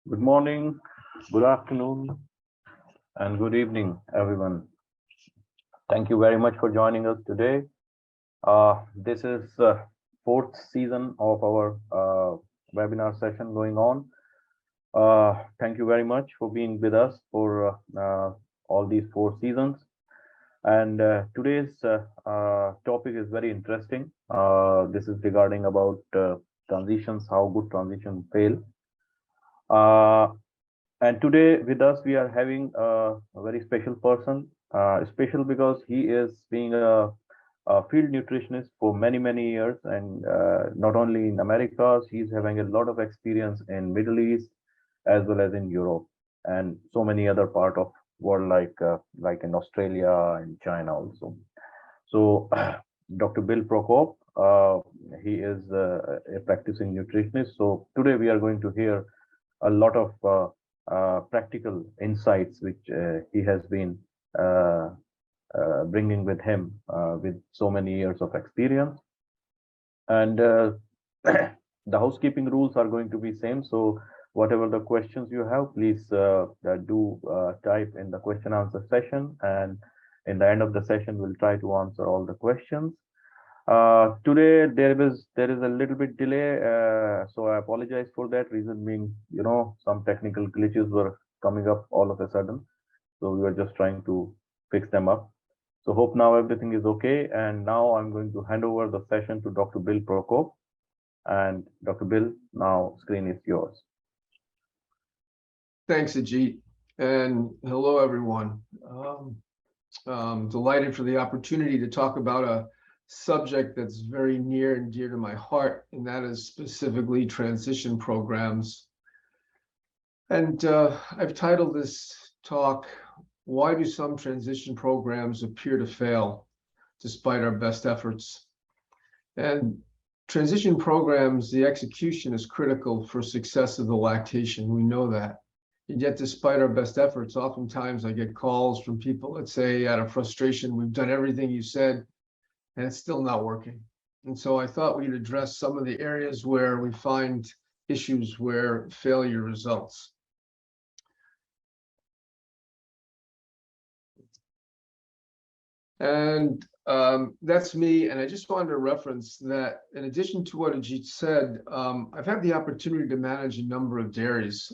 Good morning, good afternoon, and good evening, everyone. Thank you very much for joining us today. This is fourth season of our webinar session going on. Thank you very much for being with us for all these four seasons. And today's topic is very interesting. This is regarding about transitions, how good transitions fail. And today with us, we are having a very special person, special because he is being a field nutritionist for many, many years. And not only in Americas, he's having a lot of experience in Middle East as well as in Europe and so many other part of world like in Australia and China also. So Dr. Bill Prokop, he is a practicing nutritionist. So today we are going to hear a lot of practical insights which he has been bringing with him with so many years of experience. And the housekeeping rules are going to be same. So whatever the questions you have, please do type in the question answer session. And in the end of the session, we'll try to answer all the questions. Today there is a little bit delay, so I apologize for that. Reason being, some technical glitches were coming up all of a sudden, so we were just trying to fix them up. So hope now everything is okay. And now I'm going to hand over the session to Dr. Bill Prokop. And Dr. Bill, now screen is yours. Thanks, Ajit, and hello everyone. I'm delighted for the opportunity to talk about a subject that's very near and dear to my heart, and that is specifically transition programs. And I've titled this talk, "Why Do Some Transition Programs Appear to Fail Despite Our Best Efforts?" And transition programs, the execution is critical for success of the lactation. We know that. And yet, despite our best efforts, oftentimes I get calls from people that say, out of frustration, we've done everything you said, and it's still not working. And so I thought we'd address some of the areas where we find issues where failure results. And that's me. And I just wanted to reference that in addition to what Ajit said, I've had the opportunity to manage a number of dairies,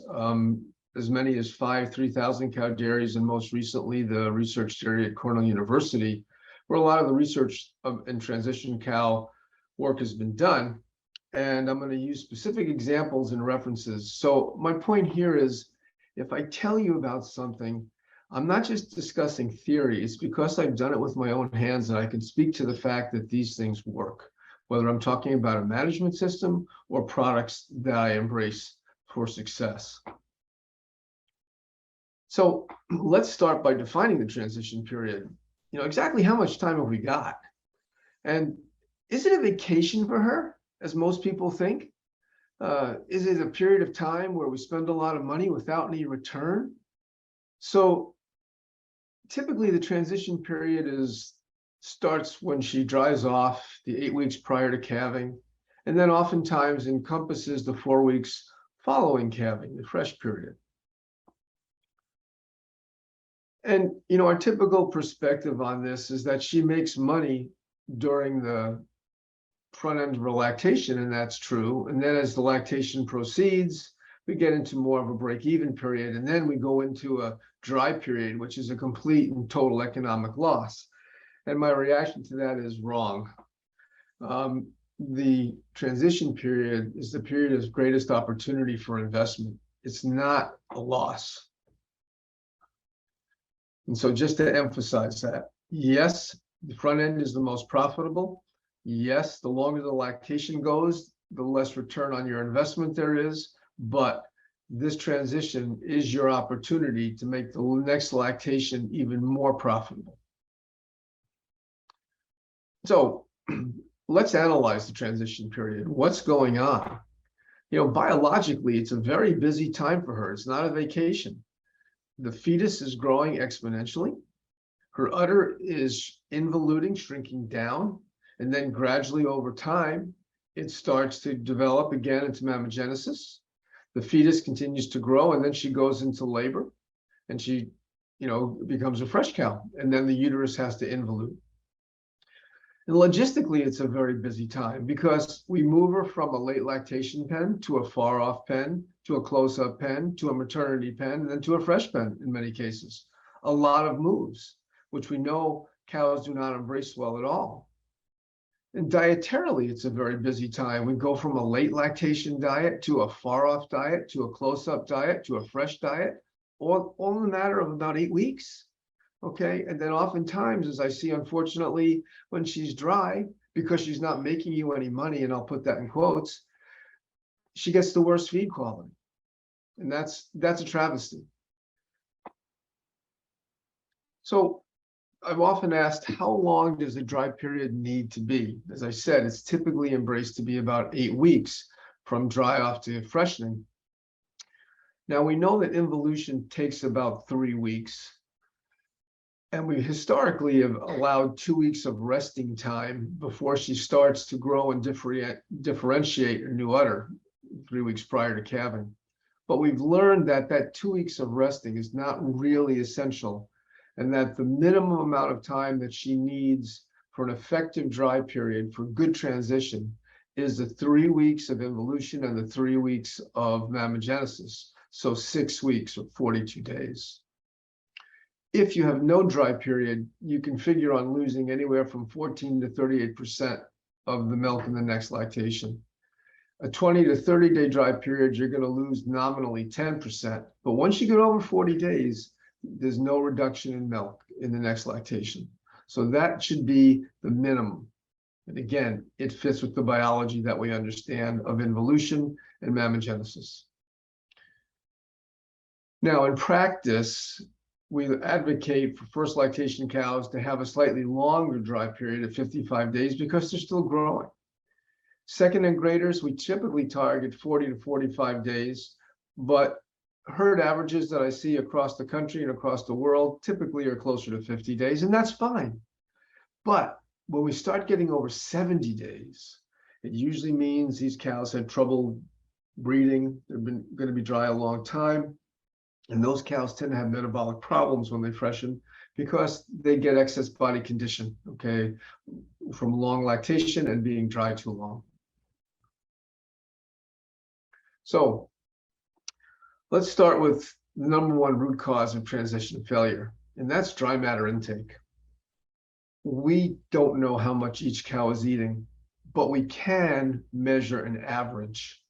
as many as 5 3,000 cow dairies, and most recently the research dairy at Cornell University, where a lot of the research in transition cow work has been done. And I'm going to use specific examples and references. So my point here is, if I tell you about something, I'm not just discussing theory. It's because I've done it with my own hands and I can speak to the fact that these things work, whether I'm talking about a management system or products that I embrace for success. So let's start by defining the transition period. Exactly how much time have we got? And is it a vacation for her, as most people think? Is it a period of time where we spend a lot of money without any return? So typically the transition period starts when she dries off, the 8 weeks prior to calving, and then oftentimes encompasses the 4 weeks following calving, the fresh period. And, our typical perspective on this is that she makes money during the front end of her lactation, and that's true. And then as the lactation proceeds, we get into more of a break-even period, and then we go into a dry period, which is a complete and total economic loss. And my reaction to that is wrong. The transition period is the period of greatest opportunity for investment. It's not a loss. And so just to emphasize that, yes, the front end is the most profitable. Yes, the longer the lactation goes, the less return on your investment there is, but this transition is your opportunity to make the next lactation even more profitable. So let's analyze the transition period. What's going on? Biologically, it's a very busy time for her. It's not a vacation. The fetus is growing exponentially. Her udder is involuting, shrinking down, and then gradually over time, it starts to develop again into mammogenesis. The fetus continues to grow, and then she goes into labor, and she, becomes a fresh cow, and then the uterus has to involute. And logistically, it's a very busy time because we move her from a late lactation pen to a far off pen, to a close-up pen, to a maternity pen, and then to a fresh pen in many cases. A lot of moves, which we know cows do not embrace well at all. And dietarily, it's a very busy time. We go from a late lactation diet to a far off diet, to a close-up diet, to a fresh diet, all in a matter of about 8 weeks. Okay, and then oftentimes, as I see, unfortunately, when she's dry, because she's not making you any money, and I'll put that in quotes, she gets the worst feed quality. And that's a travesty. So I've often asked, how long does the dry period need to be? As I said, it's typically embraced to be about 8 weeks from dry off to freshening. Now, we know that involution takes about 3 weeks. And we historically have allowed 2 weeks of resting time before she starts to grow and differentiate her new udder, 3 weeks prior to calving. But we've learned that 2 weeks of resting is not really essential, and that the minimum amount of time that she needs for an effective dry period for good transition is the 3 weeks of involution and the 3 weeks of mammogenesis. So 6 weeks or 42 days. If you have no dry period, you can figure on losing anywhere from 14 to 38% of the milk in the next lactation. A 20 to 30 day dry period, you're going to lose nominally 10%. But once you get over 40 days, there's no reduction in milk in the next lactation. So that should be the minimum. And again, it fits with the biology that we understand of involution and mammogenesis. Now, in practice, we advocate for first lactation cows to have a slightly longer dry period of 55 days because they're still growing. Second and graders, we typically target 40 to 45 days, but herd averages that I see across the country and across the world typically are closer to 50 days, and that's fine. But when we start getting over 70 days, it usually means these cows had trouble breeding. They've been going to be dry a long time. And those cows tend to have metabolic problems when they freshen because they get excess body condition, okay, from long lactation and being dry too long. So let's start with the number one root cause of transition failure, and that's dry matter intake. We don't know how much each cow is eating, but we can measure an average.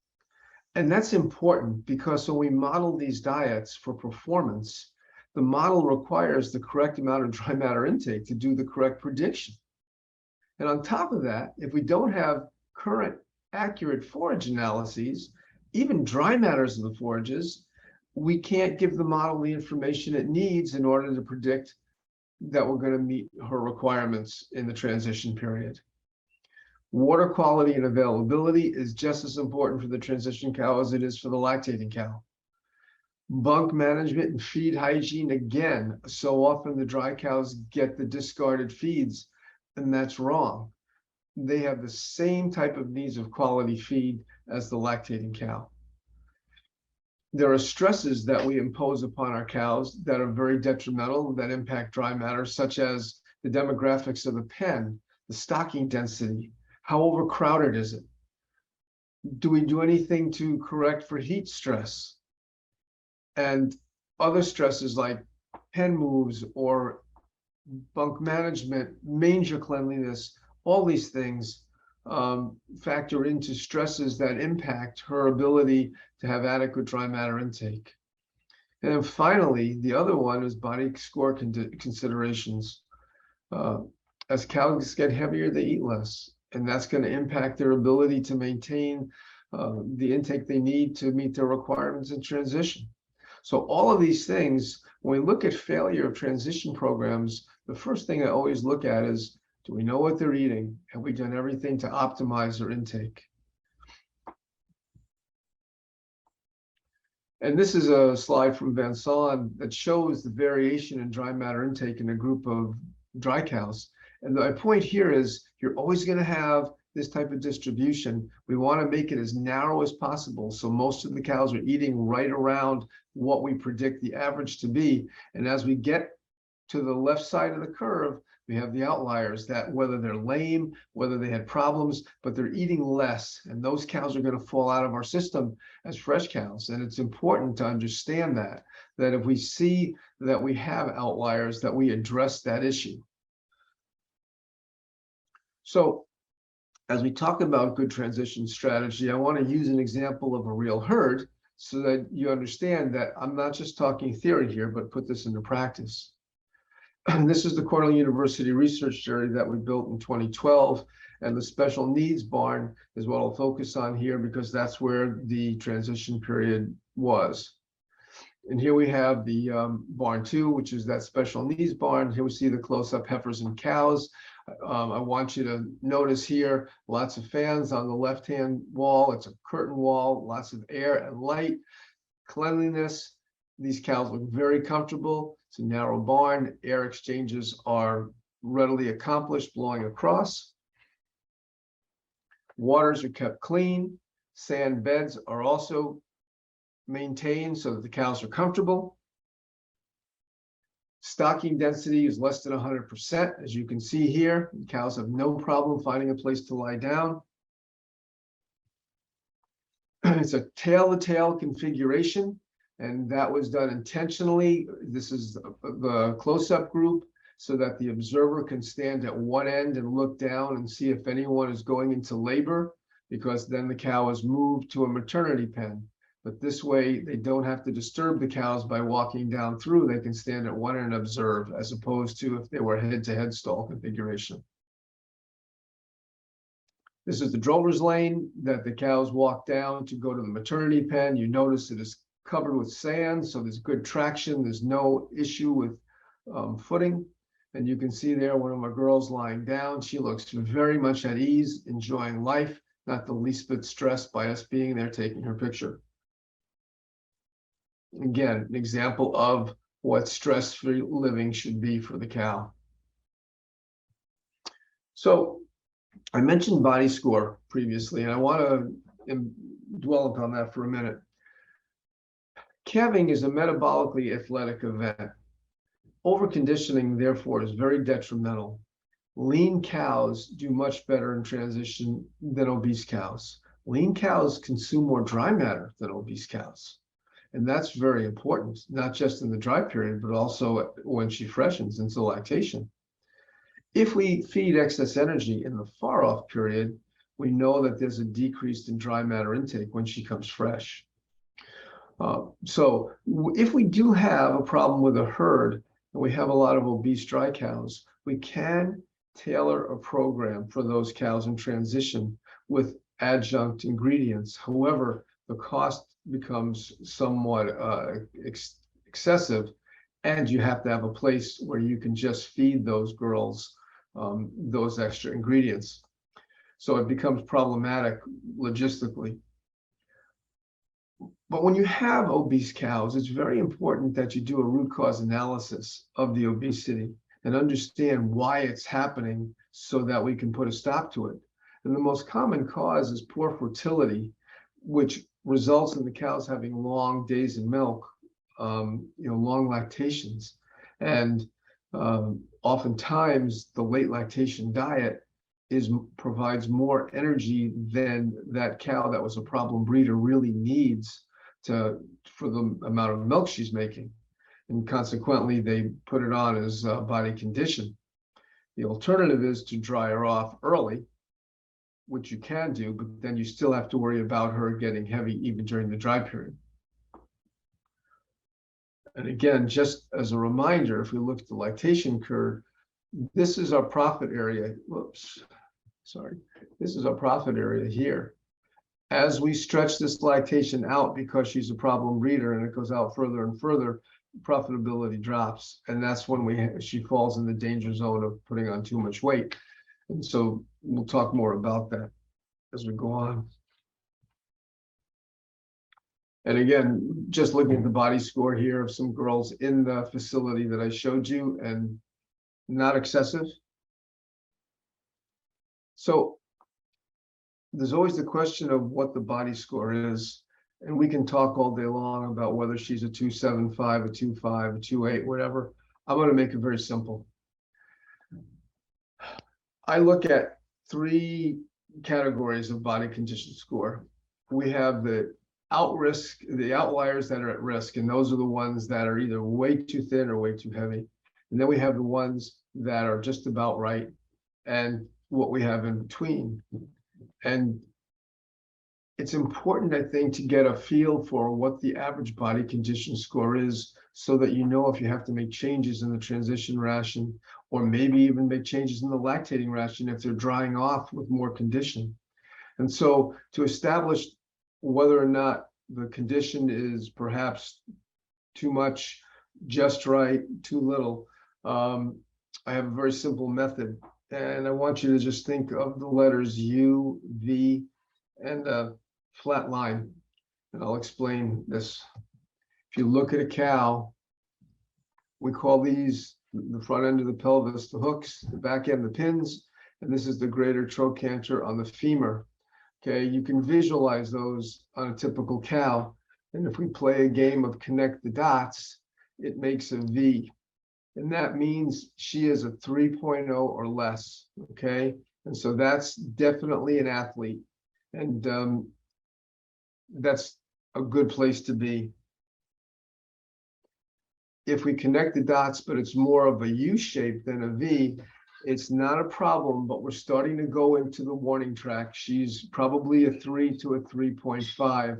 And that's important because when we model these diets for performance, the model requires the correct amount of dry matter intake to do the correct prediction. And on top of that, if we don't have current accurate forage analyses, even dry matters of the forages, we can't give the model the information it needs in order to predict that we're going to meet her requirements in the transition period. Water quality and availability is just as important for the transition cow as it is for the lactating cow. Bunk management and feed hygiene, again, so often the dry cows get the discarded feeds, and that's wrong. They have the same type of needs of quality feed as the lactating cow. There are stresses that we impose upon our cows that are very detrimental, that impact dry matter, such as the demographics of the pen, the stocking density. How overcrowded is it? Do we do anything to correct for heat stress? And other stresses like pen moves or bunk management, manger cleanliness, all these things factor into stresses that impact her ability to have adequate dry matter intake. And then finally, the other one is body score considerations. As cows get heavier, they eat less. And that's going to impact their ability to maintain the intake they need to meet their requirements in transition. So all of these things, when we look at failure of transition programs, the first thing I always look at is, do we know what they're eating? Have we done everything to optimize their intake? And this is a slide from Vincent that shows the variation in dry matter intake in a group of dry cows. And my point here is you're always going to have this type of distribution, we want to make it as narrow as possible. So most of the cows are eating right around what we predict the average to be. And as we get to the left side of the curve, we have the outliers that whether they're lame, whether they had problems, but they're eating less. And those cows are going to fall out of our system as fresh cows. And it's important to understand that if we see that we have outliers, that we address that issue. So as we talk about good transition strategy, I want to use an example of a real herd so that you understand that I'm not just talking theory here, but put this into practice. And this is the Cornell University research area that we built in 2012. And the special needs barn is what I'll focus on here because that's where the transition period was. And here we have the barn 2, which is that special needs barn. Here we see the close-up heifers and cows. I want you to notice here, lots of fans on the left-hand wall. It's a curtain wall, lots of air and light, cleanliness. These cows look very comfortable. It's a narrow barn. Air exchanges are readily accomplished, blowing across. Waters are kept clean. Sand beds are also maintained so that the cows are comfortable. Stocking density is less than 100%. As you can see here, the cows have no problem finding a place to lie down. It's a tail-to-tail configuration, and that was done intentionally. This is the close-up group so that the observer can stand at one end and look down and see if anyone is going into labor, because then the cow is moved to a maternity pen. But this way, they don't have to disturb the cows by walking down through. They can stand at one end and observe, as opposed to if they were head-to-head stall configuration. This is the drover's lane that the cows walk down to go to the maternity pen. You notice it is covered with sand, so there's good traction. There's no issue with footing. And you can see there one of my girls lying down. She looks very much at ease, enjoying life, not the least bit stressed by us being there taking her picture. Again, an example of what stress-free living should be for the cow. So I mentioned body score previously, and I want to dwell upon that for a minute. Calving is a metabolically athletic event. Overconditioning, therefore, is very detrimental. Lean cows do much better in transition than obese cows. Lean cows consume more dry matter than obese cows. And that's very important, not just in the dry period, but also when she freshens into lactation. If we feed excess energy in the far off period, we know that there's a decrease in dry matter intake when she comes fresh. So if we do have a problem with a herd, and we have a lot of obese dry cows, we can tailor a program for those cows in transition with adjunct ingredients. However, the cost becomes somewhat excessive, and you have to have a place where you can just feed those girls those extra ingredients. So it becomes problematic logistically. But when you have obese cows, it's very important that you do a root cause analysis of the obesity and understand why it's happening so that we can put a stop to it. And the most common cause is poor fertility, which results in the cows having long days in milk, long lactations. And oftentimes the late lactation diet provides more energy than that cow that was a problem breeder really needs for the amount of milk she's making. And consequently, they put it on as body condition. The alternative is to dry her off early, which you can do, but then you still have to worry about her getting heavy even during the dry period. And again, just as a reminder, if we look at the lactation curve, this is our profit area. Whoops, sorry. This is our profit area here. As we stretch this lactation out because she's a problem breeder and it goes out further and further, profitability drops. And that's when she falls in the danger zone of putting on too much weight. And so we'll talk more about that as we go on. And again, just looking at the body score here of some girls in the facility that I showed you, and not excessive. So there's always the question of what the body score is. And we can talk all day long about whether she's a 275, a 25, a 28, whatever. I'm going to make it very simple. I look at three categories of body condition score. We have the the outliers that are at risk, and those are the ones that are either way too thin or way too heavy. And then we have the ones that are just about right, and what we have in between. And it's important, I think, to get a feel for what the average body condition score is, so that you know if you have to make changes in the transition ration, or maybe even make changes in the lactating ration if they're drying off with more condition. And so to establish whether or not the condition is perhaps too much, just right, too little, I have a very simple method. And I want you to just think of the letters U, V, and a flat line. And I'll explain this. If you look at a cow, we call these the front end of the pelvis, the hooks, the back end, the pins, and this is the greater trochanter on the femur. Okay, you can visualize those on a typical cow. And if we play a game of connect the dots, it makes a V. And that means she is a 3.0 or less, okay? And so that's definitely an athlete. And that's a good place to be. If we connect the dots, but it's more of a U shape than a V, it's not a problem, but we're starting to go into the warning track. She's probably a 3 to a 3.5.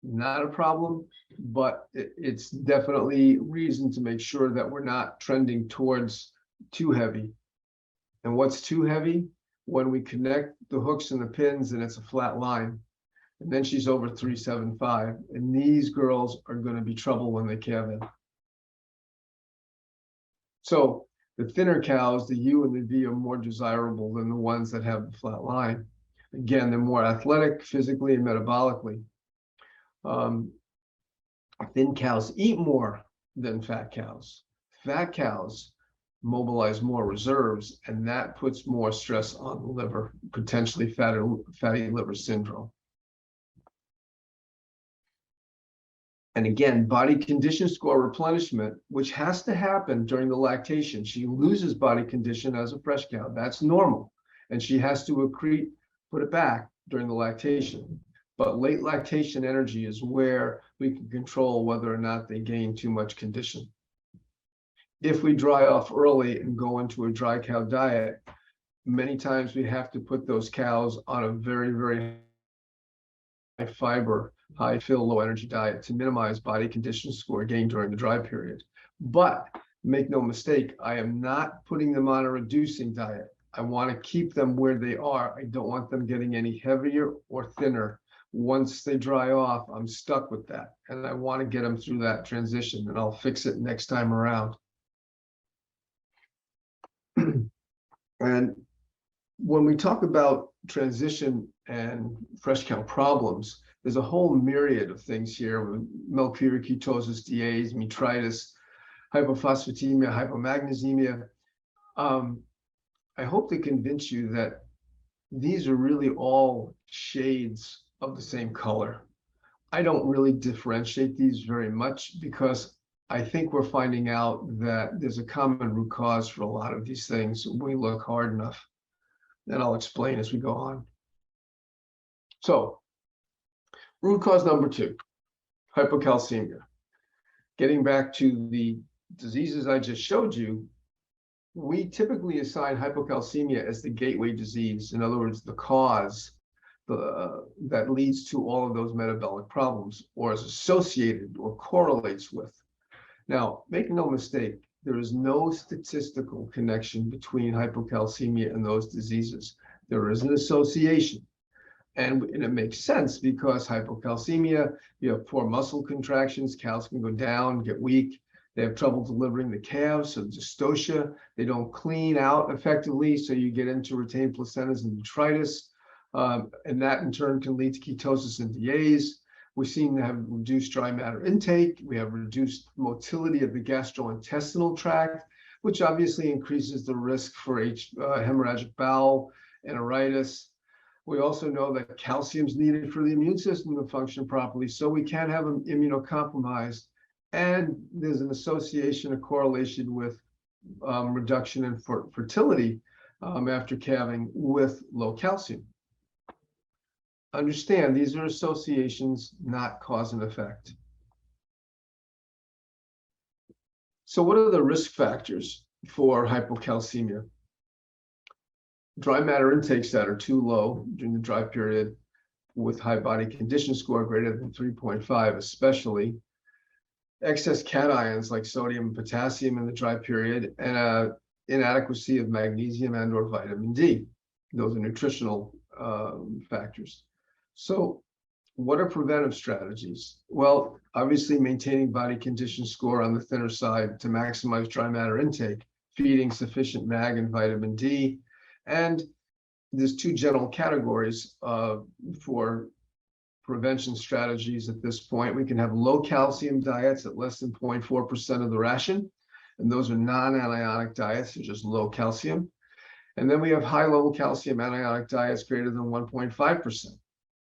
Not a problem, but it's definitely reason to make sure that we're not trending towards too heavy. And what's too heavy? When we connect the hooks and the pins and it's a flat line. And then she's over 375. And these girls are going to be trouble when they calve in. So the thinner cows, the U and the V, are more desirable than the ones that have the flat line. Again, they're more athletic physically and metabolically. Thin cows eat more than fat cows. Fat cows mobilize more reserves, and that puts more stress on the liver, potentially fatty liver syndrome. And again, body condition score replenishment, which has to happen during the lactation. She loses body condition as a fresh cow. That's normal. And she has to accrete, put it back during the lactation. But late lactation energy is where we can control whether or not they gain too much condition. If we dry off early and go into a dry cow diet, many times we have to put those cows on a very, very high fiber, high fill, low energy diet to minimize body condition score gain during the dry period. But make no mistake, I am not putting them on a reducing diet. I want to keep them where they are. I don't want them getting any heavier or thinner. Once they dry off, I'm stuck with that. And I want to get them through that transition, and I'll fix it next time around. And when we talk about transition and fresh cow problems, there's a whole myriad of things here with milk-fever, ketosis, DAs, metritis, hypophosphatemia, hypomagnesemia. I hope to convince you that these are really all shades of the same color. I don't really differentiate these very much because I think we're finding out that there's a common root cause for a lot of these things when we look hard enough. And I'll explain as we go on. So, root cause number 2, hypocalcemia. Getting back to the diseases I just showed you, we typically assign hypocalcemia as the gateway disease. In other words, the cause that leads to all of those metabolic problems, or is associated or correlates with. Now, make no mistake, there is no statistical connection between hypocalcemia and those diseases. There is an association. And it makes sense because hypocalcemia, you have poor muscle contractions, cows can go down, get weak. They have trouble delivering the calves, so dystocia. They don't clean out effectively, so you get into retained placentas and detritus. And that in turn can lead to ketosis and DAs. We seem to have reduced dry matter intake. We have reduced motility of the gastrointestinal tract, which obviously increases the risk for hemorrhagic bowel, enteritis. We also know that calcium is needed for the immune system to function properly, so we can have them immunocompromised. And there's an association, a correlation with reduction in fertility after calving with low calcium. Understand, these are associations, not cause and effect. So what are the risk factors for hypocalcemia? Dry matter intakes that are too low during the dry period with high body condition score greater than 3.5, especially excess cations like sodium and potassium in the dry period, and inadequacy of magnesium and or vitamin D. Those are nutritional factors. So what are preventive strategies? Well, obviously maintaining body condition score on the thinner side to maximize dry matter intake, feeding sufficient mag and vitamin D. And there's two general categories for prevention strategies at this point. We can have low calcium diets at less than 0.4% of the ration, and those are non-anionic diets, they're just low calcium. And then we have high level calcium anionic diets greater than 1.5%.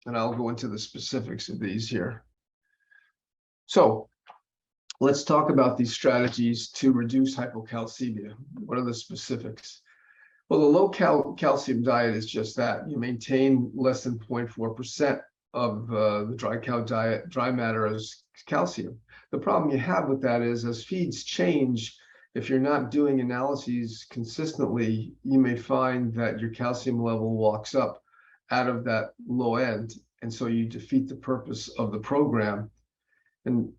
And I'll go into the specifics of these here. So let's talk about these strategies to reduce hypocalcemia. What are the specifics? Well, the low calcium diet is just that. You maintain less than 0.4% of the dry cow diet, dry matter as calcium. The problem you have with that is as feeds change, if you're not doing analyses consistently, you may find that your calcium level walks up out of that low end. And so you defeat the purpose of the program. And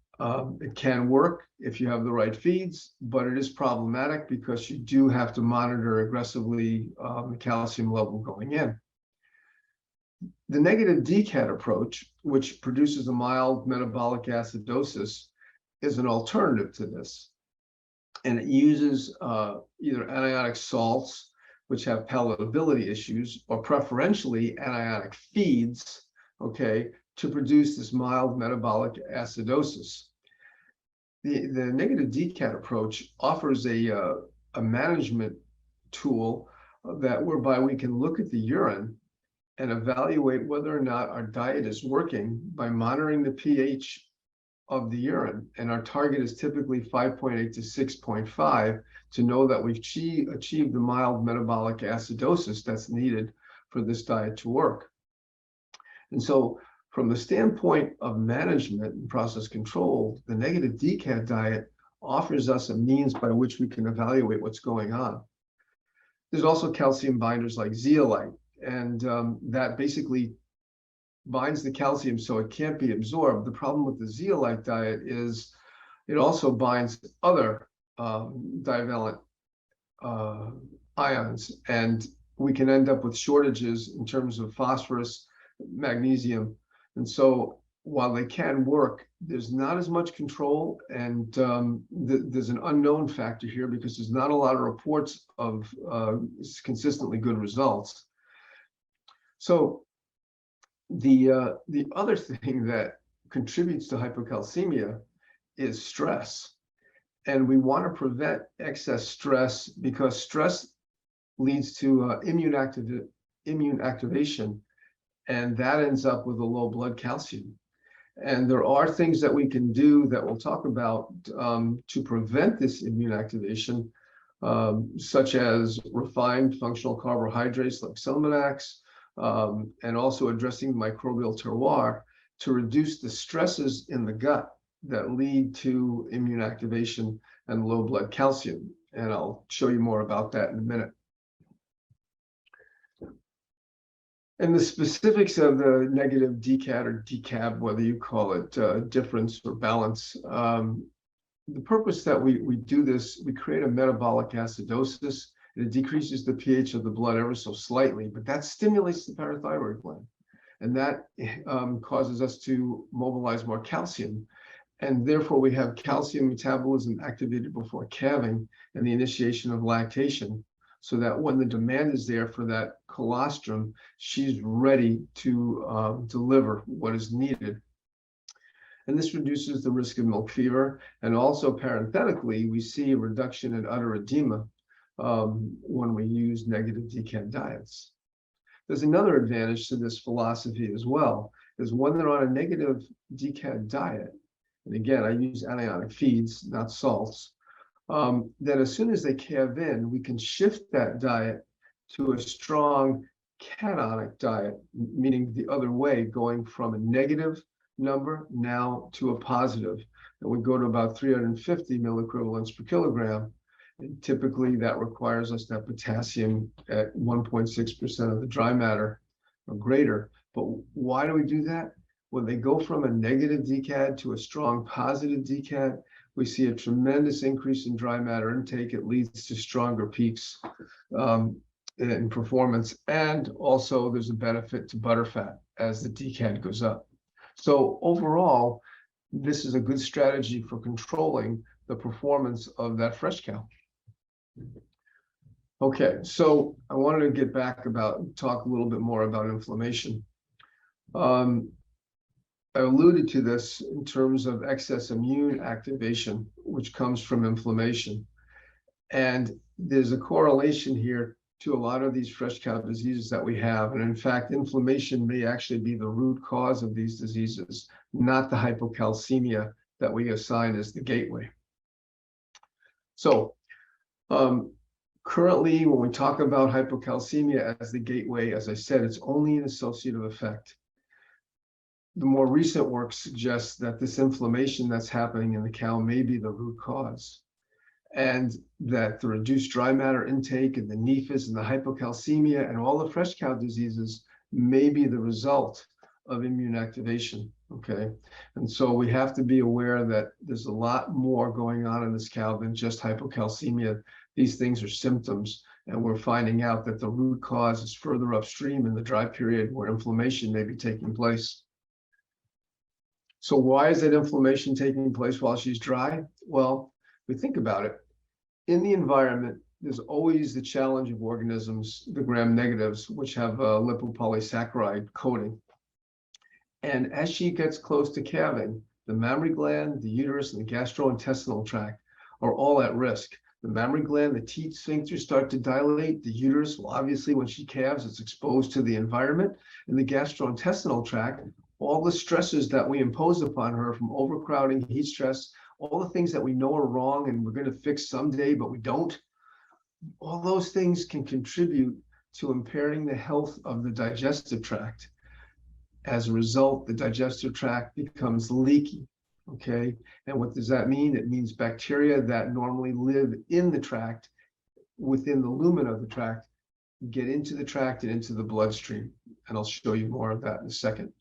it can work if you have the right feeds, but it is problematic because you do have to monitor aggressively the calcium level going in. The negative DCAT approach, which produces a mild metabolic acidosis, is an alternative to this. And it uses either anionic salts, which have palatability issues, or preferentially anionic feeds, okay, to produce this mild metabolic acidosis. The negative DCAT approach offers a management tool that whereby we can look at the urine and evaluate whether or not our diet is working by monitoring the pH of the urine. And our target is typically 5.8 to 6.5 to know that we've achieved the mild metabolic acidosis that's needed for this diet to work. And so from the standpoint of management and process control, the negative DCAT diet offers us a means by which we can evaluate what's going on. There's also calcium binders like zeolite, and that basically binds the calcium so it can't be absorbed. The problem with the zeolite diet is it also binds other divalent ions, and we can end up with shortages in terms of phosphorus, magnesium. And so while they can work, there's not as much control, and there's an unknown factor here because there's not a lot of reports of consistently good results. So the other thing that contributes to hypocalcemia is stress. And we want to prevent excess stress because stress leads to immune activation, and that ends up with a low blood calcium. And there are things that we can do that we'll talk about to prevent this immune activation, such as refined functional carbohydrates like Celmanax, and also addressing the microbial terroir to reduce the stresses in the gut that lead to immune activation and low blood calcium. And I'll show you more about that in a minute. And the specifics of the negative DCAT or DCAB, whether you call it difference or balance, the purpose that we do this, we create a metabolic acidosis. It decreases the pH of the blood ever so slightly, but that stimulates the parathyroid gland. And that causes us to mobilize more calcium. And therefore, we have calcium metabolism activated before calving and the initiation of lactation, so that when the demand is there for that colostrum, she's ready to deliver what is needed. And this reduces the risk of milk fever. And also parenthetically, we see a reduction in udder edema when we use negative DCAT diets. There's another advantage to this philosophy as well, is when they're on a negative DCAD diet, and again, I use anionic feeds, not salts, that as soon as they calve in, we can shift that diet to a strong cationic diet, meaning the other way, going from a negative number now to a positive. And we go to about 350 milliequivalents per kilogram. And typically that requires us to have potassium at 1.6% of the dry matter or greater. But why do we do that? When they go from a negative DCAD to a strong positive DCAD, we see a tremendous increase in dry matter intake. It leads to stronger peaks in performance. And also there's a benefit to butterfat as the DCAD goes up. So overall, this is a good strategy for controlling the performance of that fresh cow. Okay, so I wanted to get back talk a little bit more about inflammation. I alluded to this in terms of excess immune activation, which comes from inflammation. And there's a correlation here to a lot of these fresh cow diseases that we have. And in fact, inflammation may actually be the root cause of these diseases, not the hypocalcemia that we assign as the gateway. So currently, when we talk about hypocalcemia as the gateway, as I said, it's only an associative effect. The more recent work suggests that this inflammation that's happening in the cow may be the root cause, and that the reduced dry matter intake and the nephis and the hypocalcemia and all the fresh cow diseases may be the result of immune activation, okay? And so we have to be aware that there's a lot more going on in this cow than just hypocalcemia. These things are symptoms, and we're finding out that the root cause is further upstream in the dry period where inflammation may be taking place. So why is that inflammation taking place while she's dry? Well, we think about it. In the environment, there's always the challenge of organisms, the gram-negatives, which have a lipopolysaccharide coating. And as she gets close to calving, the mammary gland, the uterus, and the gastrointestinal tract are all at risk. The mammary gland, the teat sphincters start to dilate. The uterus, well, obviously, when she calves, it's exposed to the environment. And the gastrointestinal tract, all the stresses that we impose upon her from overcrowding, heat stress, all the things that we know are wrong and we're going to fix someday, but we don't, all those things can contribute to impairing the health of the digestive tract. As a result, the digestive tract becomes leaky, okay? And what does that mean? It means bacteria that normally live in the tract, within the lumen of the tract, get into the tract and into the bloodstream. And I'll show you more of that in a second.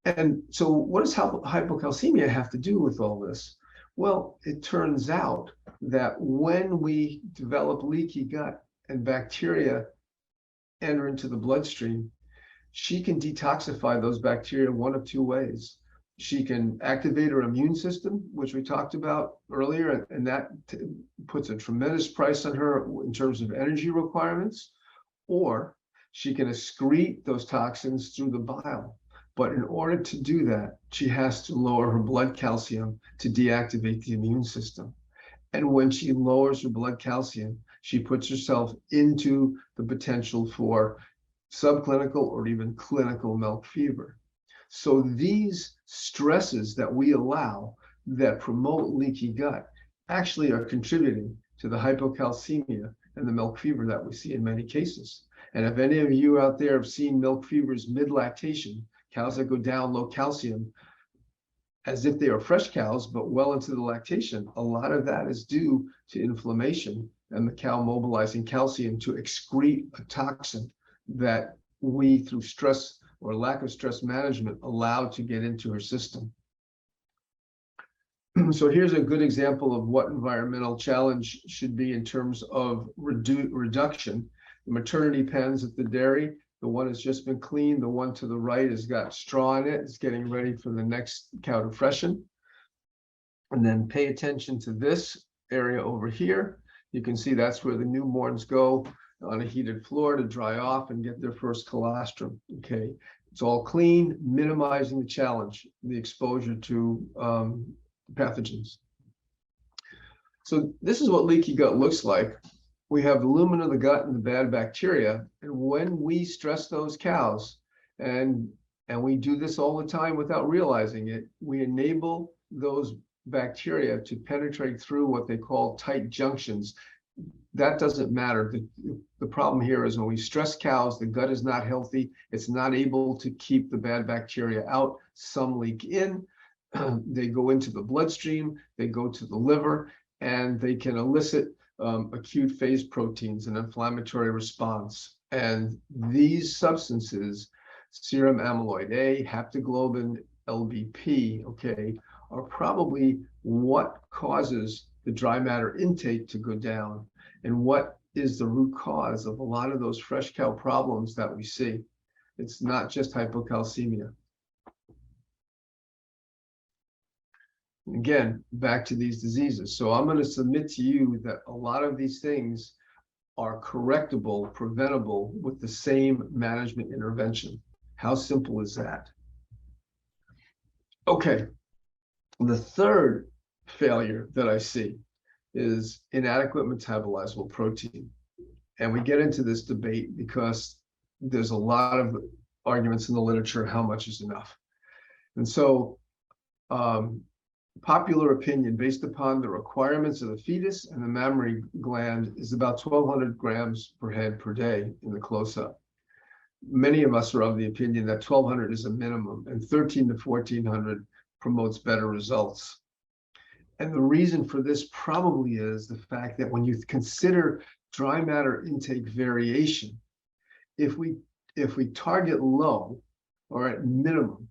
And so what does hypocalcemia have to do with all this? Well, it turns out that when we develop leaky gut and bacteria enter into the bloodstream, she can detoxify those bacteria one of two ways. She can activate her immune system, which we talked about earlier, and that puts a tremendous price on her in terms of energy requirements, or she can excrete those toxins through the bile. But in order to do that, she has to lower her blood calcium to deactivate the immune system. And when she lowers her blood calcium, she puts herself into the potential for subclinical or even clinical milk fever. So these stresses that we allow that promote leaky gut actually are contributing to the hypocalcemia and the milk fever that we see in many cases. And if any of you out there have seen milk fevers mid-lactation, cows that go down low calcium, as if they are fresh cows, but well into the lactation, a lot of that is due to inflammation and the cow mobilizing calcium to excrete a toxin that we, through stress or lack of stress management, allow to get into her system. So here's a good example of what environmental challenge should be in terms of reduction. The maternity pens at the dairy, the one has just been cleaned. The one to the right has got straw in it. It's getting ready for the next cow to freshen. And then pay attention to this area over here. You can see that's where the newborns go on a heated floor to dry off and get their first colostrum, okay? It's all clean, minimizing the challenge, the exposure to pathogens. So this is what leaky gut looks like. we have the lumen of the gut and the bad bacteria. And when we stress those cows, and we do this all the time without realizing it, we enable those bacteria to penetrate through what they call tight junctions. That doesn't matter. The problem here is when we stress cows, the gut is not healthy. It's not able to keep the bad bacteria out. Some leak in, they go into the bloodstream, they go to the liver, and they can elicit acute phase proteins, an inflammatory response. And these substances, serum amyloid A, haptoglobin, LBP, okay, are probably what causes the dry matter intake to go down, and what is the root cause of a lot of those fresh cow problems that we see. It's not just hypocalcemia. Again, back to these diseases. So I'm going to submit to you that a lot of these things are correctable, preventable with the same management intervention. How simple is that? Okay. The third failure that I see is inadequate metabolizable protein. And we get into this debate because there's a lot of arguments in the literature how much is enough. And so popular opinion based upon the requirements of the fetus and the mammary gland is about 1,200 grams per head per day in the close-up. Many of us are of the opinion that 1,200 is a minimum, and 1,300 to 1,400 promotes better results. And the reason for this probably is the fact that when you consider dry matter intake variation, if we target low or at minimum,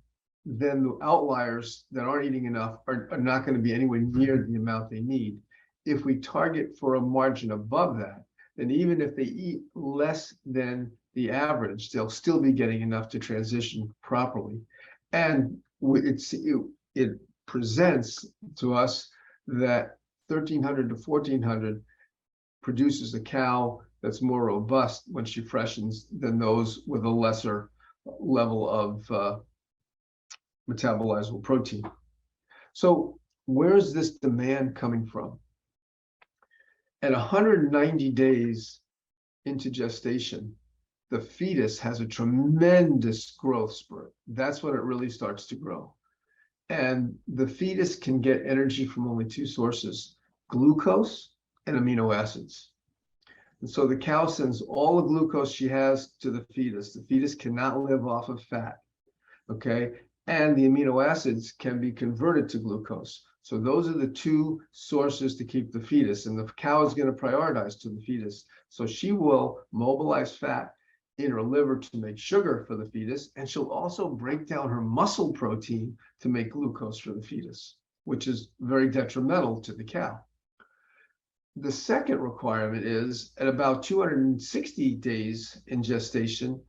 then the outliers that aren't eating enough are not going to be anywhere near the amount they need. If we target for a margin above that, then even if they eat less than the average, they'll still be getting enough to transition properly. And it presents to us that 1,300 to 1,400 produces a cow that's more robust when she freshens than those with a lesser level of metabolizable protein. So where is this demand coming from? At 190 days into gestation, the fetus has a tremendous growth spurt. That's when it really starts to grow. And the fetus can get energy from only two sources, glucose and amino acids. And so the cow sends all the glucose she has to the fetus. The fetus cannot live off of fat, okay? And the amino acids can be converted to glucose. So those are the two sources to keep the fetus, and the cow is going to prioritize to the fetus. So she will mobilize fat in her liver to make sugar for the fetus, and she'll also break down her muscle protein to make glucose for the fetus, which is very detrimental to the cow. The second requirement is at about 260 days in gestation,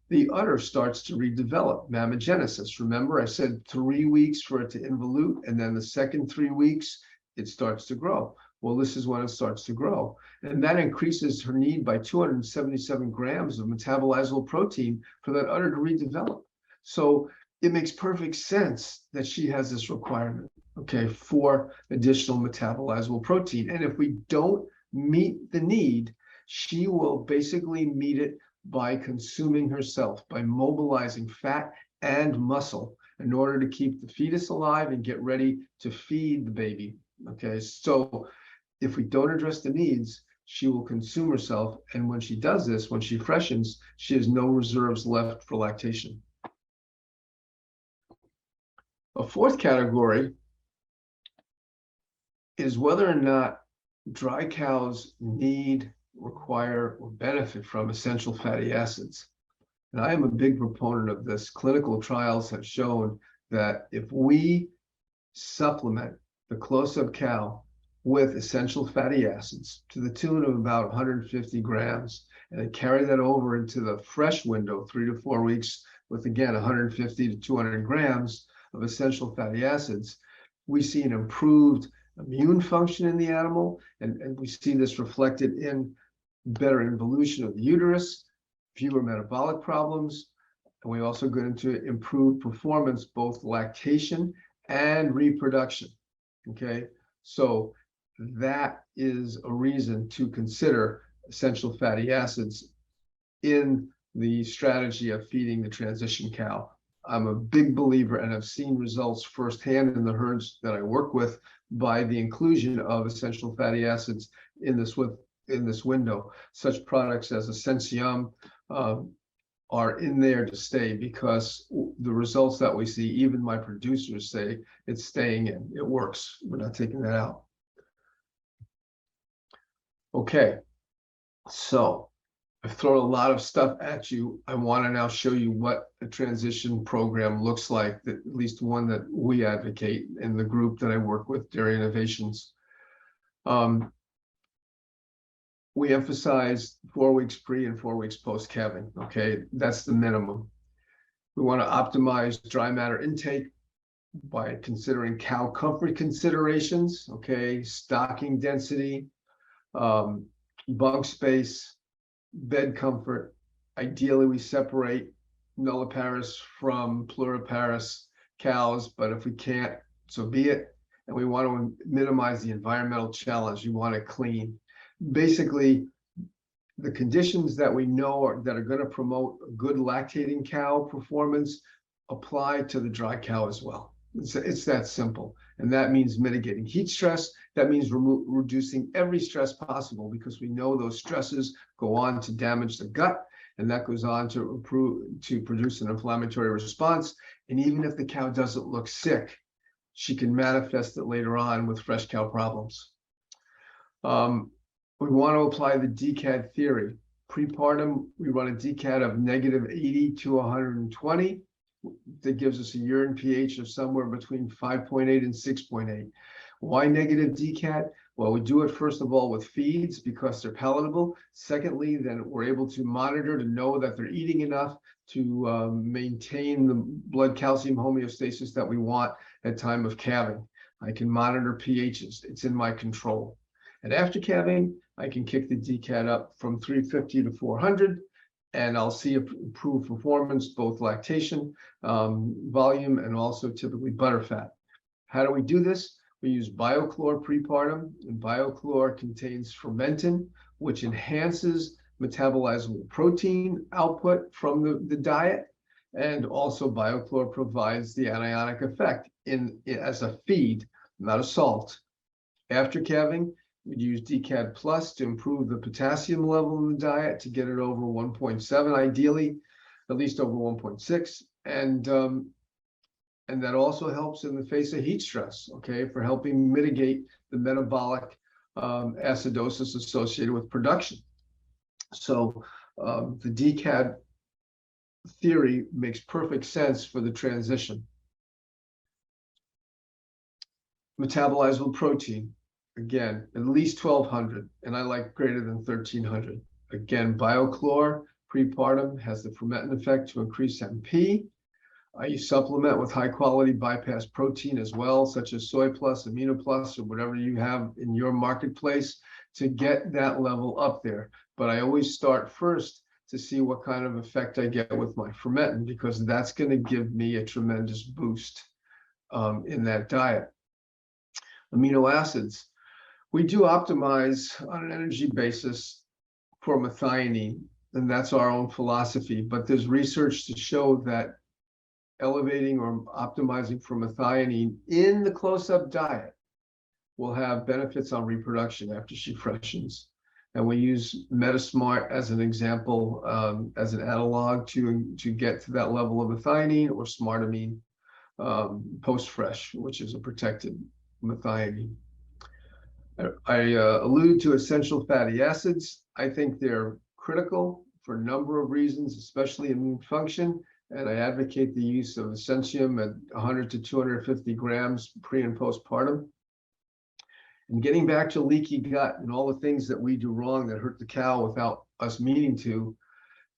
the udder starts to redevelop, mammogenesis. Remember, I said 3 weeks for it to involute, and then the second 3 weeks, it starts to grow. Well, this is when it starts to grow. And that increases her need by 277 grams of metabolizable protein for that udder to redevelop. So it makes perfect sense that she has this requirement, okay, for additional metabolizable protein. And if we don't meet the need, she will basically meet it by consuming herself, by mobilizing fat and muscle in order to keep the fetus alive and get ready to feed the baby. Okay, so if we don't address the needs, she will consume herself. And when she does this, when she freshens, she has no reserves left for lactation. A fourth category is whether or not dry cows need, require, or benefit from essential fatty acids. And I am a big proponent of this. Clinical trials have shown that if we supplement the close-up cow with essential fatty acids to the tune of about 150 grams, and then carry that over into the fresh window, 3 to 4 weeks, with again 150 to 200 grams of essential fatty acids, we see an improved immune function in the animal, and we see this reflected in better involution of the uterus, fewer metabolic problems, and we also get into improved performance, both lactation and reproduction. Okay, so that is a reason to consider essential fatty acids in the strategy of feeding the transition cow. I'm a big believer and have seen results firsthand in the herds that I work with by the inclusion of essential fatty acids in this window. Such products as Essentium are in there to stay, because the results that we see, even my producers say it's staying in. It works. We're not taking that out. Okay, so I've thrown a lot of stuff at you. I want to now show you what a transition program looks like, that at least one that we advocate in the group that I work with, Dairy Innovations. We emphasize 4 weeks pre and 4 weeks post calving. Okay, that's the minimum. We want to optimize dry matter intake by considering cow comfort considerations. Okay, stocking density, bunk space, bed comfort. Ideally, we separate nulliparous from pluriparous cows, but if we can't, so be it. And we want to minimize the environmental challenge. You want it clean. Basically, the conditions that we know that are going to promote good lactating cow performance apply to the dry cow as well. It's that simple. And that means mitigating heat stress. That means reducing every stress possible, because we know those stresses go on to damage the gut, and that goes on to produce an inflammatory response. And even if the cow doesn't look sick, she can manifest it later on with fresh cow problems. We want to apply the DCAD theory. Prepartum, we run a DCAD of -80 to 120. That gives us a urine pH of somewhere between 5.8 and 6.8. Why negative DCAD? Well, we do it first of all with feeds because they're palatable. Secondly, then we're able to monitor to know that they're eating enough to maintain the blood calcium homeostasis that we want at time of calving. I can monitor pHs. It's in my control. And after calving, I can kick the DCAD up from 350 to 400, and I'll see improved performance, both lactation, volume, and also typically butterfat. How do we do this? We use BioChlor prepartum, and BioChlor contains fermentin, which enhances metabolizable protein output from the diet, and also BioChlor provides the anionic effect as a feed, not a salt. After calving, we'd use DCAD Plus to improve the potassium level in the diet to get it over 1.7, ideally, at least over 1.6. And that also helps in the face of heat stress, okay, for helping mitigate the metabolic acidosis associated with production. So the DCAD theory makes perfect sense for the transition. Metabolizable protein. Again, at least 1,200, and I like greater than 1,300. Again, BioChlor prepartum has the fermentin effect to increase MP. You supplement with high-quality bypass protein as well, such as Soy Plus, Amino Plus, or whatever you have in your marketplace to get that level up there. But I always start first to see what kind of effect I get with my fermentin, because that's going to give me a tremendous boost in that diet. Amino acids. We do optimize on an energy basis for methionine, and that's our own philosophy. But there's research to show that elevating or optimizing for methionine in the close-up diet will have benefits on reproduction after she freshens. And we use Metasmart as an example, as an analog to get to that level of methionine, or Smartamine post-fresh, which is a protected methionine. I alluded to essential fatty acids. I think they're critical for a number of reasons, especially immune function. And I advocate the use of Essentium at 100 to 250 grams pre and postpartum. And getting back to leaky gut and all the things that we do wrong that hurt the cow without us meaning to,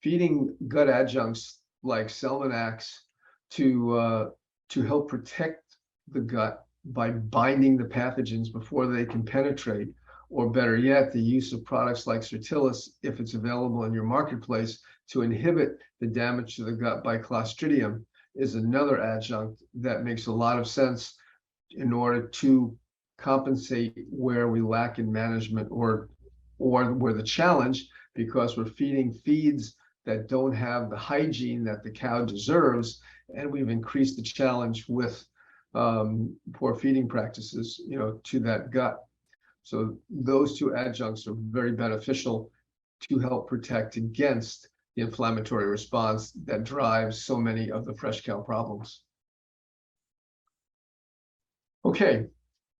feeding gut adjuncts like Selmanax to help protect the gut by binding the pathogens before they can penetrate, or better yet, the use of products like Certilis, if it's available in your marketplace, to inhibit the damage to the gut by Clostridium, is another adjunct that makes a lot of sense in order to compensate where we lack in management or or we're the challenge because we're feeding feeds that don't have the hygiene that the cow deserves, and we've increased the challenge with poor feeding practices, to that gut. So those two adjuncts are very beneficial to help protect against the inflammatory response that drives so many of the fresh cow problems. Okay,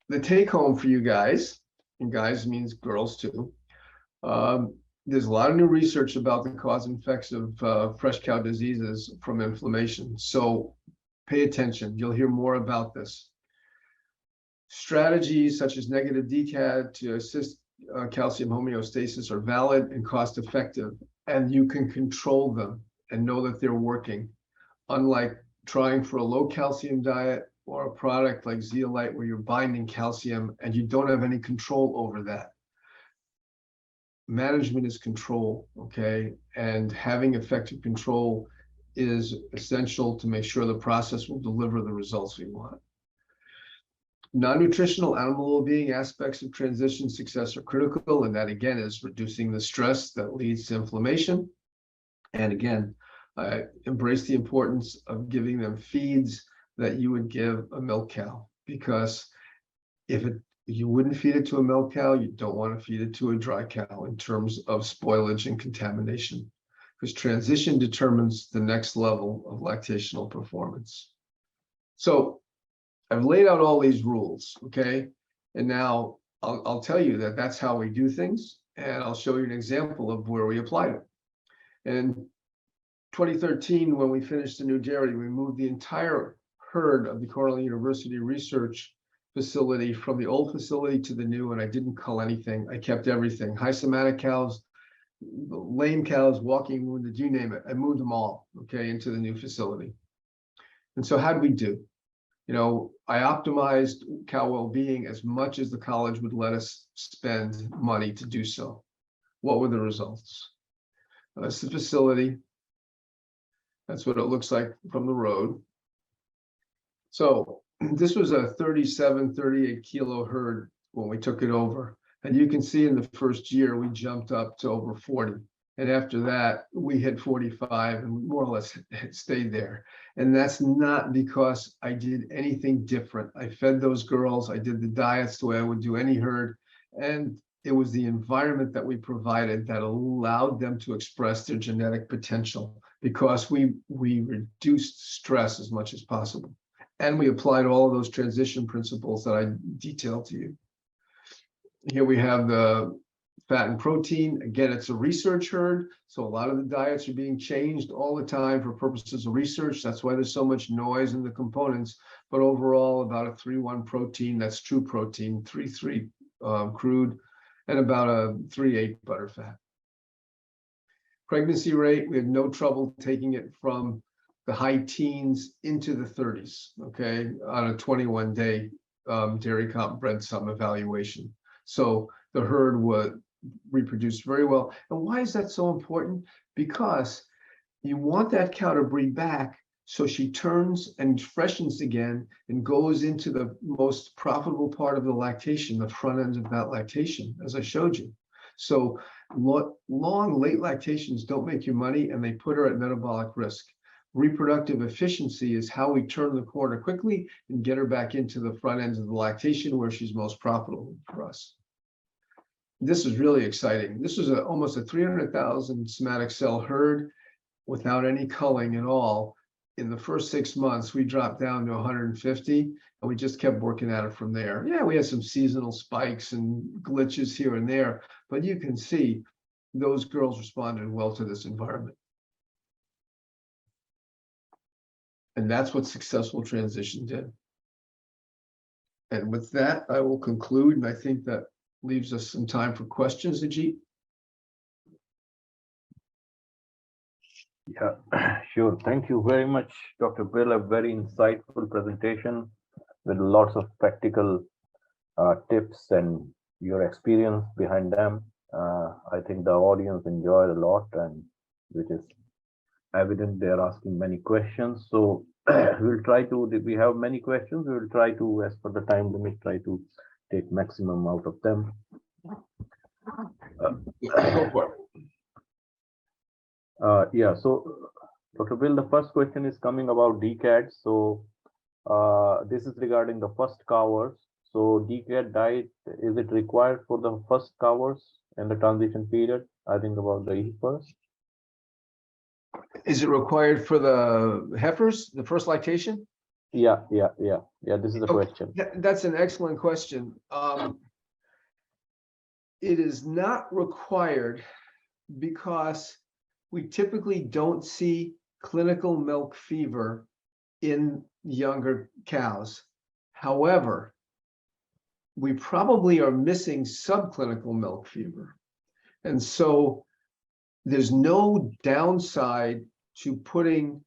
the take home for you guys, and guys means girls too. There's a lot of new research about the cause and effects of fresh cow diseases from inflammation. So pay attention. You'll hear more about this. Strategies such as negative DCAD to assist calcium homeostasis are valid and cost effective, and you can control them and know that they're working. Unlike trying for a low calcium diet or a product like zeolite where you're binding calcium and you don't have any control over that. Management is control, okay? And having effective control is essential to make sure the process will deliver the results we want. Non-nutritional animal well-being aspects of transition success are critical, and that again is reducing the stress that leads to inflammation. And again, embrace the importance of giving them feeds that you would give a milk cow, because if you wouldn't feed it to a milk cow, you don't want to feed it to a dry cow in terms of spoilage and contamination, because transition determines the next level of lactational performance. So I've laid out all these rules, okay? And now I'll tell you that that's how we do things, and I'll show you an example of where we applied it. In 2013, when we finished the new dairy, we moved the entire herd of the Cornell University research facility from the old facility to the new, and I didn't cull anything. I kept everything. High somatic cows, lame cows, walking wounded, you name it. I moved them all, okay, into the new facility. And so how'd we do? I optimized cow well-being as much as the college would let us spend money to do so. What were the results? That's the facility. That's what it looks like from the road. So this was a 37, 38 kilo herd when we took it over. And you can see in the first year, we jumped up to over 40. And after that, we hit 45 and more or less stayed there. And that's not because I did anything different. I fed those girls. I did the diets the way I would do any herd. And it was the environment that we provided that allowed them to express their genetic potential, because we reduced stress as much as possible. And we applied all of those transition principles that I detailed to you. Here we have the fat and protein. Again, it's a research herd, so a lot of the diets are being changed all the time for purposes of research. That's why there's so much noise in the components. But overall, about a 3-1 protein, that's true protein, 3-3 crude, and about a 3-8 butterfat. Pregnancy rate, we had no trouble taking it from the high teens into the 30s, okay, on a 21-day dairy comp bred sum evaluation. So the herd would reproduce very well. And why is that so important? Because you want that cow to breed back so she turns and freshens again and goes into the most profitable part of the lactation, the front end of that lactation, as I showed you. So long, late lactations don't make you money, and they put her at metabolic risk. Reproductive efficiency is how we turn the corner quickly and get her back into the front end of the lactation where she's most profitable for us. This is really exciting. This was almost a 300,000 somatic cell herd without any culling at all. In the first 6 months, we dropped down to 150, and we just kept working at it from there. Yeah, we had some seasonal spikes and glitches here and there, but you can see those girls responded well to this environment. And that's what successful transition did. And with that, I will conclude, and I think that leaves us some time for questions, Ajit. Yeah, sure. Thank you very much, Dr. Bill. A very insightful presentation with lots of practical tips and your experience behind them. I think the audience enjoyed a lot, and which is evident they're asking many questions. So we'll try to, we have many questions. We will try to, as per the time limit, try to take maximum out of them. Go for it. Yeah, so Dr. Bill, the first question is coming about DCAT. So this is regarding the first covers. So DCAT diet, is it required for the first covers in the transition period? I think about the first. Is it required for the heifers, the first lactation? Yeah. This is the Okay, question. that's an excellent question. It is not required because we typically don't see clinical milk fever in younger cows. However, we probably are missing subclinical milk fever. And so there's no downside to putting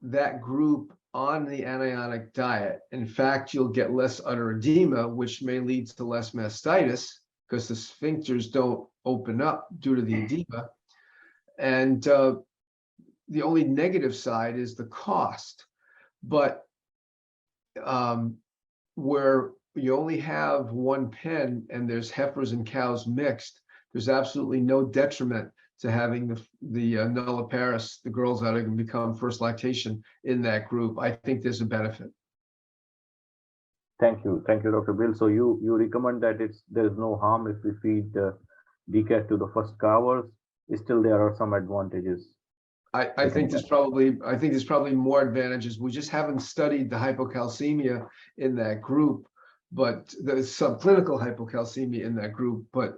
that group on the anionic diet. In fact, you'll get less udder edema, which may lead to less mastitis because the sphincters don't open up due to the edema. And the only negative side is the cost. But where you only have one pen and there's heifers and cows mixed, there's absolutely no detriment to having the nulliparous, the girls that are going to become first lactation in that group. I think there's a benefit. Thank you, Dr. Bill. So you recommend that there is no harm if we feed DCAT to the first covers. Still, there are some advantages. I think there's probably more advantages. We just haven't studied the hypocalcemia in that group, but the subclinical hypocalcemia in that group. But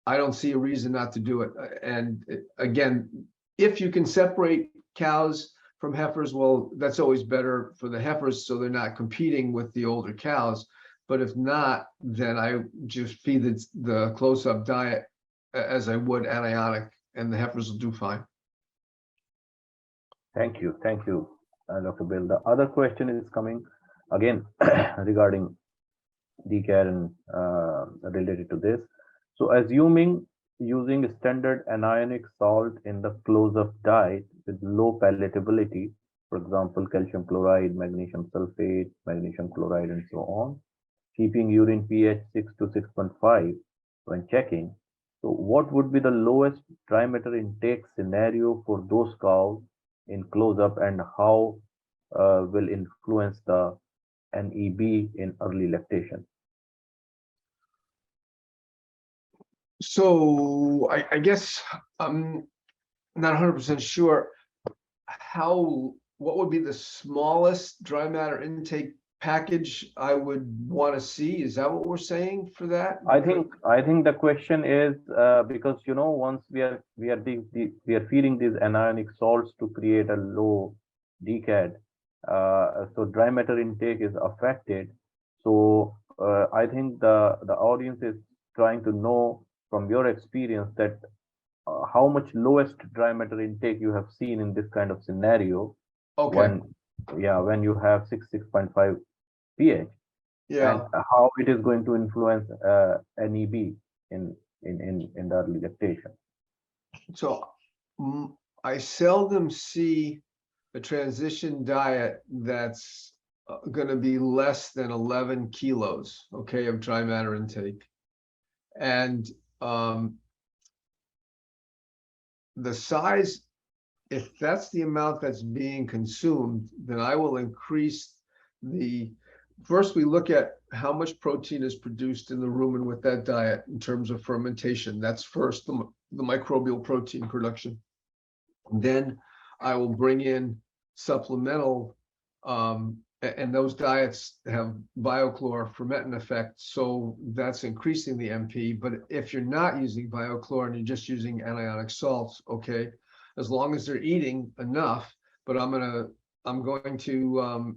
I don't see a reason not to do it. And again, if you can separate cows from heifers, well, that's always better for the heifers, so they're not competing with the older cows. But if not, then I just feed the close-up diet as I would anionic, and the heifers will do fine. Thank you, Dr. Bill. The other question is coming again regarding DCAT and related to this. So assuming using standard anionic salt in the close-up diet with low palatability, for example, calcium chloride, magnesium sulfate, magnesium chloride, and so on, keeping urine pH 6 to 6.5 when checking. So what would be the lowest dry matter intake scenario for those cows in close-up, and how will influence the NEB in early lactation? So I guess I'm not 100% sure what would be the smallest dry matter intake package I would want to see. Is that what we're saying for that? I think the question is because once we are feeding these anionic salts to create a low DCAT, so dry matter intake is affected. So I think the audience is trying to know from your experience that how much lowest dry matter intake you have seen in this kind of scenario. Okay. When you have 6.5 pH. Yeah. And how it is going to influence NEB in the early lactation. So I seldom see a transition diet that's going to be less than 11 kilos, okay, of dry matter intake. And the size, if that's the amount that's being consumed, then I will increase first we look at how much protein is produced in the rumen with that diet in terms of fermentation. That's first, the microbial protein production. Then I will bring in supplemental, and those diets have biochlor fermentin effect, so that's increasing the MP. But if you're not using biochlor and you're just using anionic salts, okay, as long as they're eating enough, but I'm going to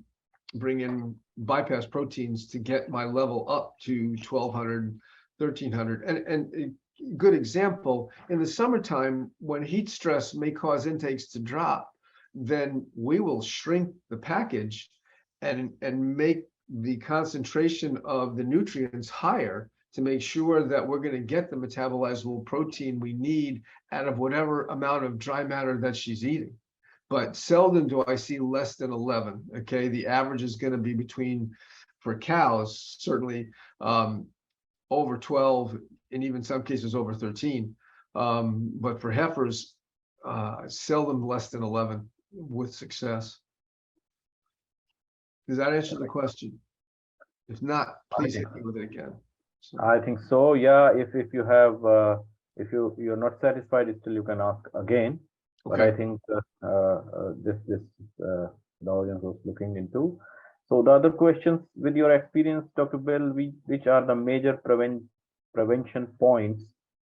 bring in bypass proteins to get my level up to 1200, 1300. And a good example, in the summertime, when heat stress may cause intakes to drop, then we will shrink the package and make the concentration of the nutrients higher to make sure that we're going to get the metabolizable protein we need out of whatever amount of dry matter that she's eating. But seldom do I see less than 11. Okay, the average is going to be between, for cows, certainly over 12 and even some cases over 13. But for heifers, seldom less than 11 with success. Does that answer the question? If not, please hit me with it again. So, I think so. Yeah. If you have if you're not satisfied, still you can ask again. But I okay. think this the audience was looking into. So the other questions, with your experience, Dr. Bill, which are the major prevention points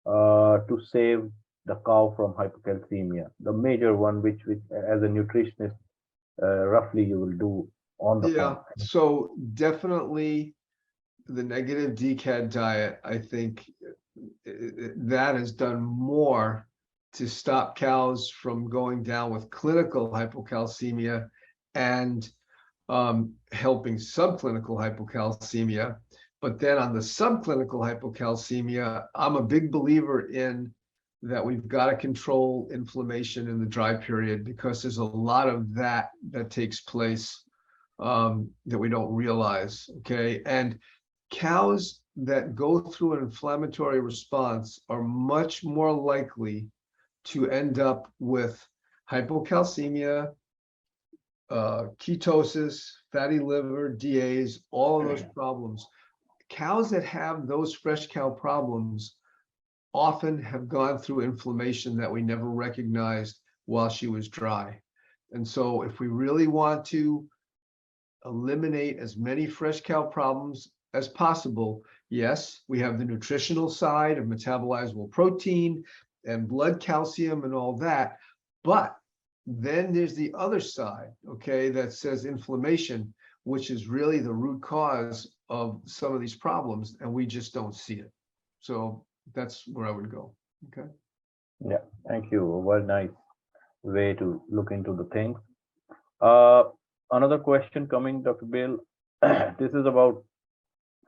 to save the cow from hypocalcemia? The major one, which as a nutritionist, roughly you will do on the Yeah, farm. so definitely the negative DCAD diet, I think that has done more to stop cows from going down with clinical hypocalcemia and helping subclinical hypocalcemia. But then on the subclinical hypocalcemia, I'm a big believer in that we've got to control inflammation in the dry period, because there's a lot of that takes place that we don't realize. Okay. And cows that go through an inflammatory response are much more likely to end up with hypocalcemia, ketosis, fatty liver, DAs, all of those problems. Cows that have those fresh cow problems often have gone through inflammation that we never recognized while she was dry. And so if we really want to eliminate as many fresh cow problems as possible, yes, we have the nutritional side of metabolizable protein and blood calcium and all that, but then there's the other side, okay, that says inflammation, which is really the root cause of some of these problems, and we just don't see it. So that's where I would go. Okay. Yeah, thank you. Very nice way to look into the things. Another question coming, Dr. Bill. This is about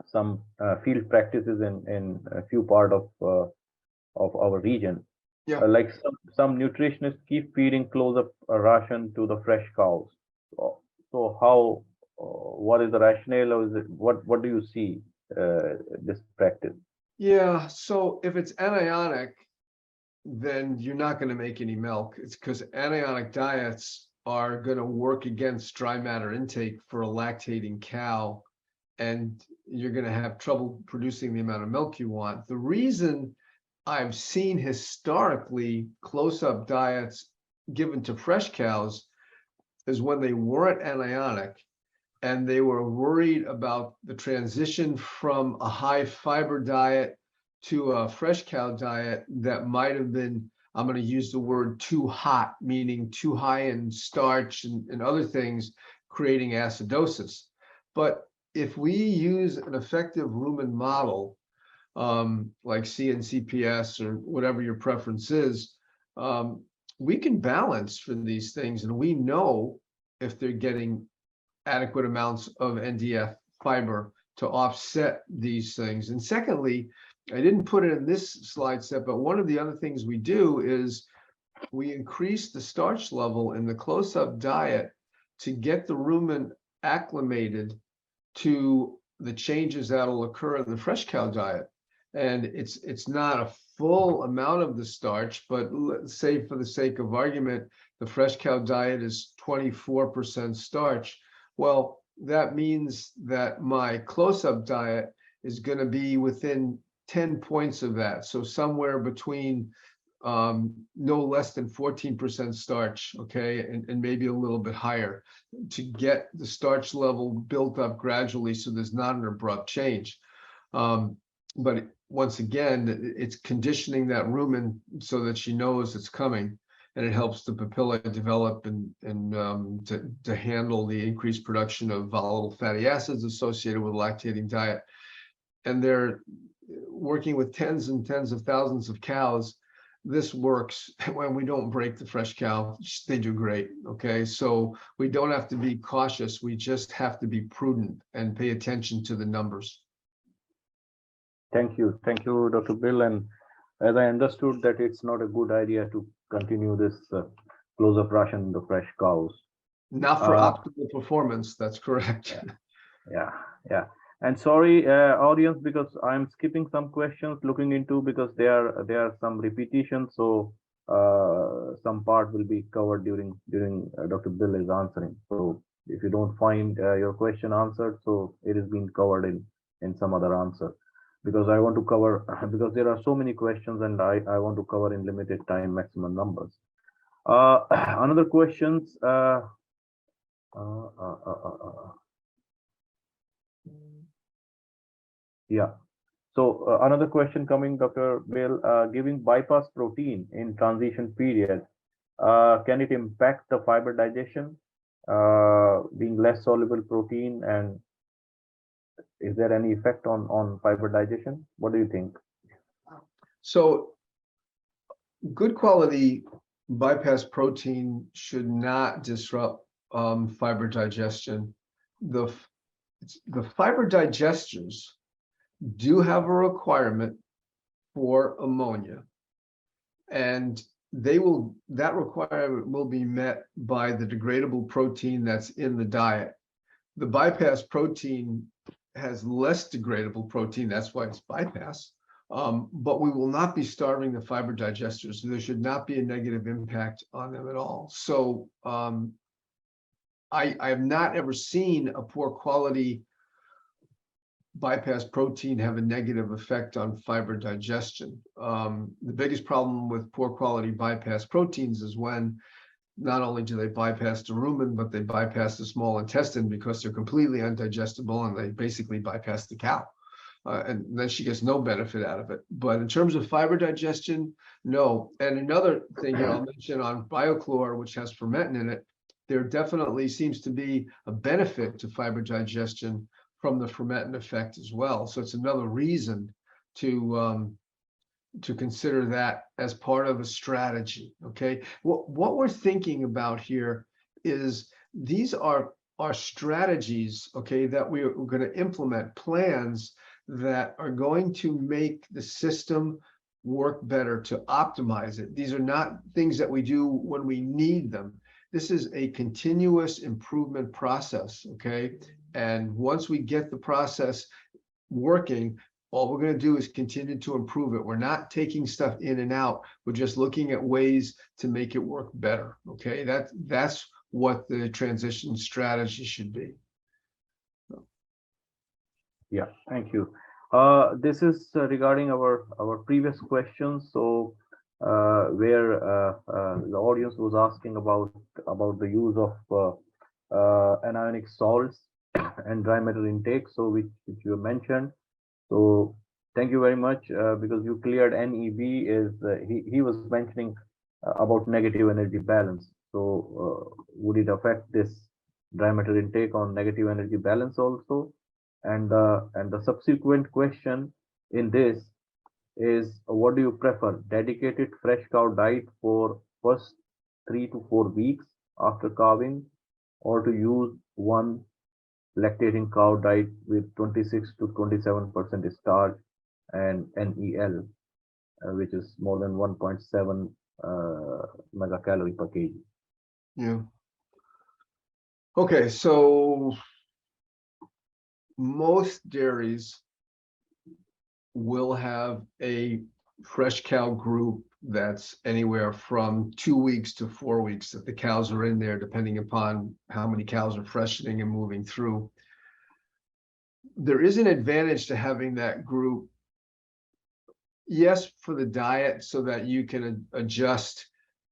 some field practices in a few part of our region. Yeah. Like some nutritionists keep feeding close-up ration to the fresh cows. So how, what is the rationale, or is it, what do you see this practice? Yeah. So if it's anionic, then you're not going to make any milk. It's because anionic diets are going to work against dry matter intake for a lactating cow, and you're going to have trouble producing the amount of milk you want. The reason I've seen historically close-up diets given to fresh cows is when they weren't anionic and they were worried about the transition from a high fiber diet to a fresh cow diet that might have been, I'm going to use the word too hot, meaning too high in starch and other things, creating acidosis. But if we use an effective rumen model, like CNCPS or whatever your preference is, we can balance for these things, and we know if they're getting adequate amounts of NDF fiber to offset these things. And secondly, I didn't put it in this slide set, but one of the other things we do is we increase the starch level in the close-up diet to get the rumen acclimated to the changes that'll occur in the fresh cow diet. And it's not a full amount of the starch, but let's say for the sake of argument, the fresh cow diet is 24% starch. Well, that means that my close-up diet is going to be within 10 points of that. So somewhere between no less than 14% starch, okay, and maybe a little bit higher, to get the starch level built up gradually so there's not an abrupt change. But once again, it's conditioning that rumen so that she knows it's coming, and it helps the papillae develop and to handle the increased production of volatile fatty acids associated with lactating diet. And they're working with tens and tens of thousands of cows. This works. When we don't break the fresh cow, they do great. Okay, so we don't have to be cautious. We just have to be prudent and pay attention to the numbers. Thank you, Dr. Bill. And as I understood, that it's not a good idea to continue this close-up ration in the fresh cows. Not for optimal performance. That's correct. Yeah, yeah. And sorry, audience, because I'm skipping some questions, looking into because there are some repetitions. So some part will be covered during Dr. Bill is answering. So if you don't find your question answered, so it is being covered in some other answer. Because I want to cover because there are so many questions and I want to cover in limited time maximum numbers. Another questions. Uh, uh, uh, uh, uh, yeah. So another question coming, Dr. Bill, giving bypass protein in transition period, can it impact the fiber digestion, being less soluble protein, and is there any effect on fiber digestion? What do you think? So good quality bypass protein should not disrupt fiber digestion. The, the fiber digesters do have a requirement for ammonia, and that requirement will be met by the degradable protein that's in the diet. The bypass protein has less degradable protein, that's why it's bypass. But we will not be starving the fiber digesters. So there should not be a negative impact on them at all. So I have not ever seen a poor quality bypass protein have a negative effect on fiber digestion. The biggest problem with poor quality bypass proteins is when not only do they bypass the rumen, but they bypass the small intestine because they're completely undigestible and they basically bypass the cow. And then she gets no benefit out of it. But in terms of fiber digestion, no. And another thing here I'll mention on BioChlor, which has fermentin in it, there definitely seems to be a benefit to fiber digestion from the fermentin effect as well. So it's another reason to consider that as part of a strategy. Okay, what we're thinking about here is these are strategies, okay, that we're going to implement plans that are going to make the system work better, to optimize it. These are not things that we do when we need them. This is a continuous improvement process, okay? And once we get the process working, all we're going to do is continue to improve it. We're not taking stuff in and out. We're just looking at ways to make it work better. Okay, that's what the transition strategy should be. Yeah, thank you. This is regarding our previous questions. So where the audience was asking about the use of anionic salts and dry matter intake, so which you mentioned. So thank you very much because you cleared NEB is he was mentioning about negative energy balance. So would it affect this dry matter intake on negative energy balance also? And the subsequent question in this is what do you prefer? Dedicated fresh cow diet for first 3 to 4 weeks after calving, or to use one lactating cow diet with 26 to 27% starch and NEL, which is more than 1.7 megacalorie per kg. Yeah. Okay, so most dairies will have a fresh cow group that's anywhere from 2 weeks to 4 weeks that the cows are in there, depending upon how many cows are freshening and moving through. There is an advantage to having that group, yes, for the diet, so that you can adjust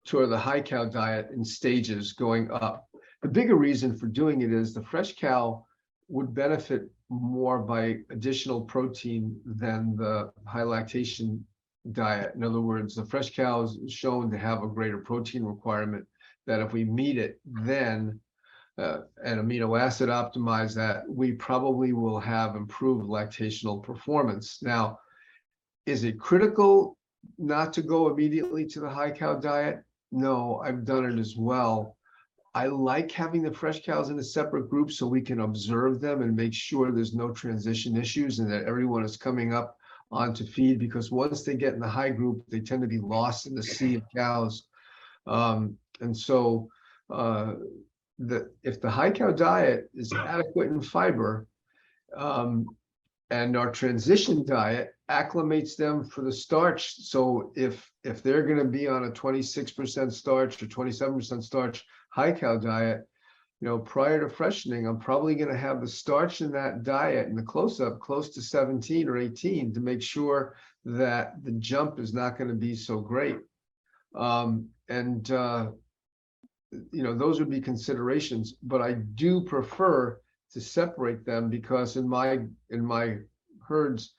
to the high cow diet in stages going up. The bigger reason for doing it is the fresh cow would benefit more by additional protein than the high lactation diet. In other words, the fresh cow is shown to have a greater protein requirement, that if we meet it then and amino acid optimize that, we probably will have improved lactational performance. Now, is it critical not to go immediately to the high cow diet? No, I've done it as well. I like having the fresh cows in a separate group so we can observe them and make sure there's no transition issues and that everyone is coming up onto feed, because once they get in the high group, they tend to be lost in the sea of cows. And so if the high cow diet is adequate in fiber, And our transition diet acclimates them for the starch. So if they're going to be on a 26% starch or 27% starch high cal diet, prior to freshening, I'm probably going to have the starch in that diet in the close-up close to 17 or 18 to make sure that the jump is not going to be so great. Those would be considerations, but I do prefer to separate them because in my herds,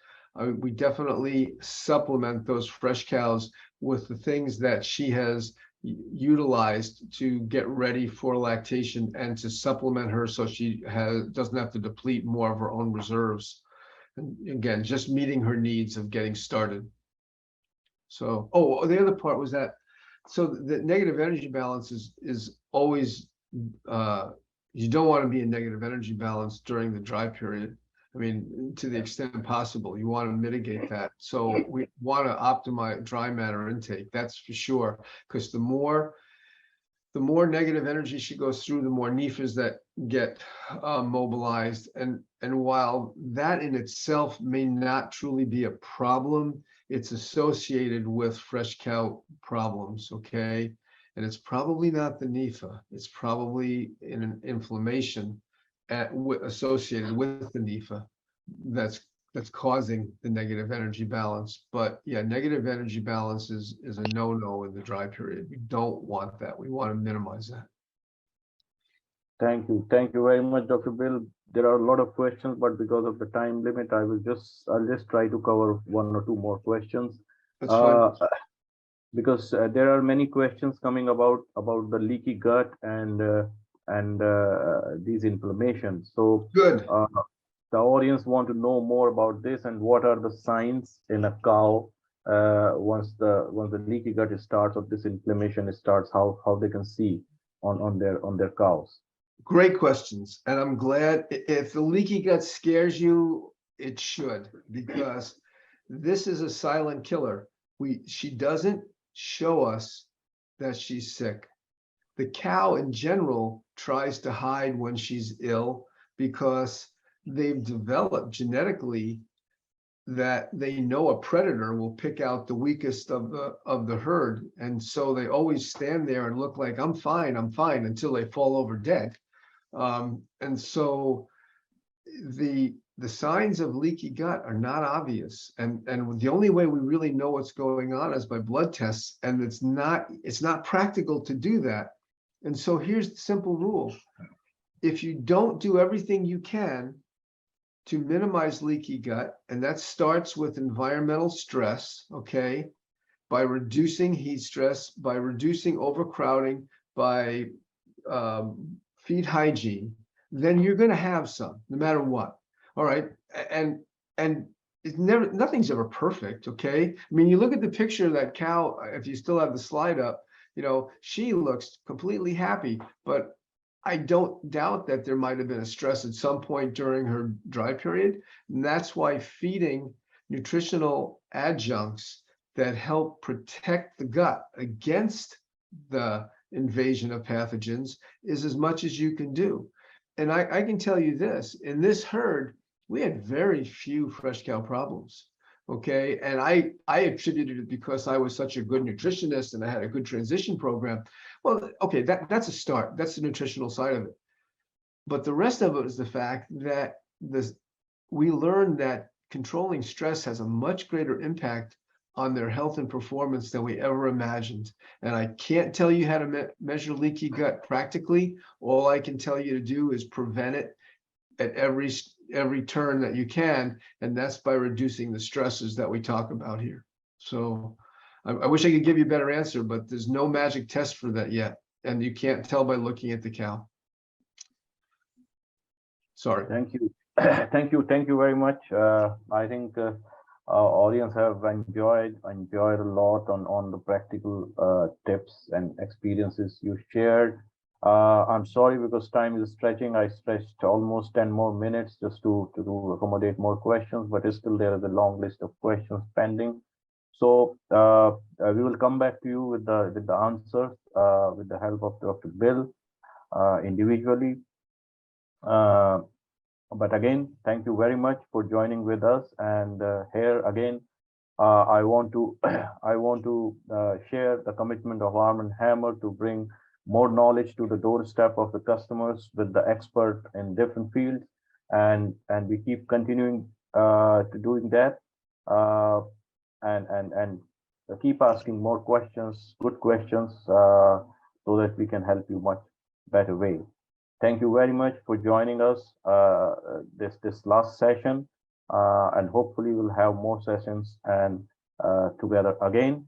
we definitely supplement those fresh cows with the things that she has utilized to get ready for lactation and to supplement her so she doesn't have to deplete more of her own reserves. And again, just meeting her needs of getting started. So, the other part was that, so the negative energy balance is always, you don't want to be in negative energy balance during the dry period. I mean, to the extent possible, you want to mitigate that. So we want to optimize dry matter intake, that's for sure, because the more negative energy she goes through, the more nephas that get mobilized. And while that in itself may not truly be a problem, it's associated with fresh cow problems, okay? And it's probably not the nepha. It's probably in an inflammation associated with the nepha that's causing the negative energy balance. But yeah, negative energy balance is a no-no in the dry period. We don't want that. We want to minimize that. Thank you very much, Dr. Bill. There are a lot of questions, but because of the time limit, I'll just try to cover one or two more questions. That's fine. Because there are many questions coming about the leaky gut and these inflammations. So Good. The audience want to know more about this and what are the signs in a cow once the leaky gut starts or this inflammation starts, how they can see on their cows. Great questions. And I'm glad if the leaky gut scares you, it should, because this is a silent killer. She doesn't show us that she's sick. The cow in general tries to hide when she's ill because they've developed genetically that they know a predator will pick out the weakest of the herd. And so they always stand there and look like, I'm fine, until they fall over dead. And so the signs of leaky gut are not obvious. And the only way we really know what's going on is by blood tests. And it's not practical to do that. And so here's the simple rule. If you don't do everything you can to minimize leaky gut, and that starts with environmental stress, okay, by reducing heat stress, by reducing overcrowding, by feed hygiene, then you're going to have some, no matter what. All right, and it's nothing's ever perfect, okay? I mean, you look at the picture of that cow, if you still have the slide up, she looks completely happy, but I don't doubt that there might have been a stress at some point during her dry period. And that's why feeding nutritional adjuncts that help protect the gut against the invasion of pathogens is as much as you can do. And I can tell you this, in this herd, we had very few fresh cow problems. Okay, and I attributed it because I was such a good nutritionist and I had a good transition program. Well, okay, that's a start. That's the nutritional side of it. But the rest of it is the fact that we learned that controlling stress has a much greater impact on their health and performance than we ever imagined. And I can't tell you how to measure leaky gut practically. All I can tell you to do is prevent it at every turn that you can, and that's by reducing the stresses that we talk about here. So I wish I could give you a better answer, but there's no magic test for that yet, and you can't tell by looking at the cow. Sorry. Thank you. Thank you very much. I think our audience have enjoyed a lot on the practical tips and experiences you shared. I'm sorry because time is stretching. I stretched almost 10 more minutes just to accommodate more questions, but still there is a long list of questions pending. So we will come back to you with the answers with the help of Dr. Bill individually. But again, thank you very much for joining with us. And here again, I want to I want to share the commitment of Arm and Hammer to bring more knowledge to the doorstep of the customers with the expert in different fields, and we keep continuing to doing that, uh, and keep asking more questions, good questions, so that we can help you much better way. Thank you very much for joining us this last session, and hopefully we'll have more sessions and together again.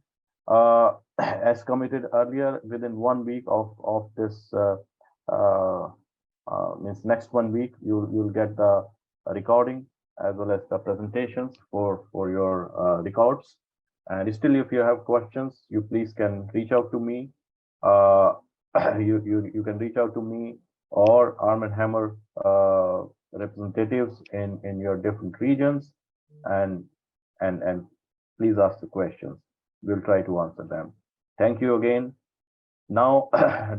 As committed earlier, within 1 week of this uh, means next 1 week, you'll get the recording as well as the presentations for your records. And still, if you have questions, you please can reach out to me. Uh, you can reach out to me or Arm and Hammer representatives in your different regions, and and please ask the questions. We'll try to answer them. Thank you again. Now,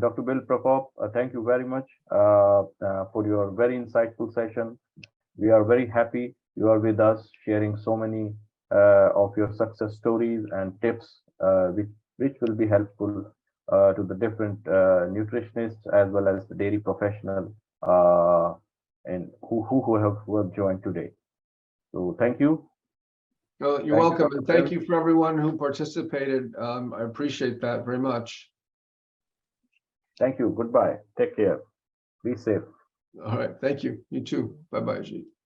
Dr. Bill Prokop, thank you very much for your very insightful session. We are very happy you are with us, sharing so many of your success stories and tips, which will be helpful to the different nutritionists as well as the dairy professional and who have joined today. So thank you. Well, you're Thank you, welcome, Dr. and thank Bill. you for everyone who participated. I appreciate that very much. Thank you. Goodbye. Take care. Be safe. All right, thank you. You too. Bye-bye, Ajit.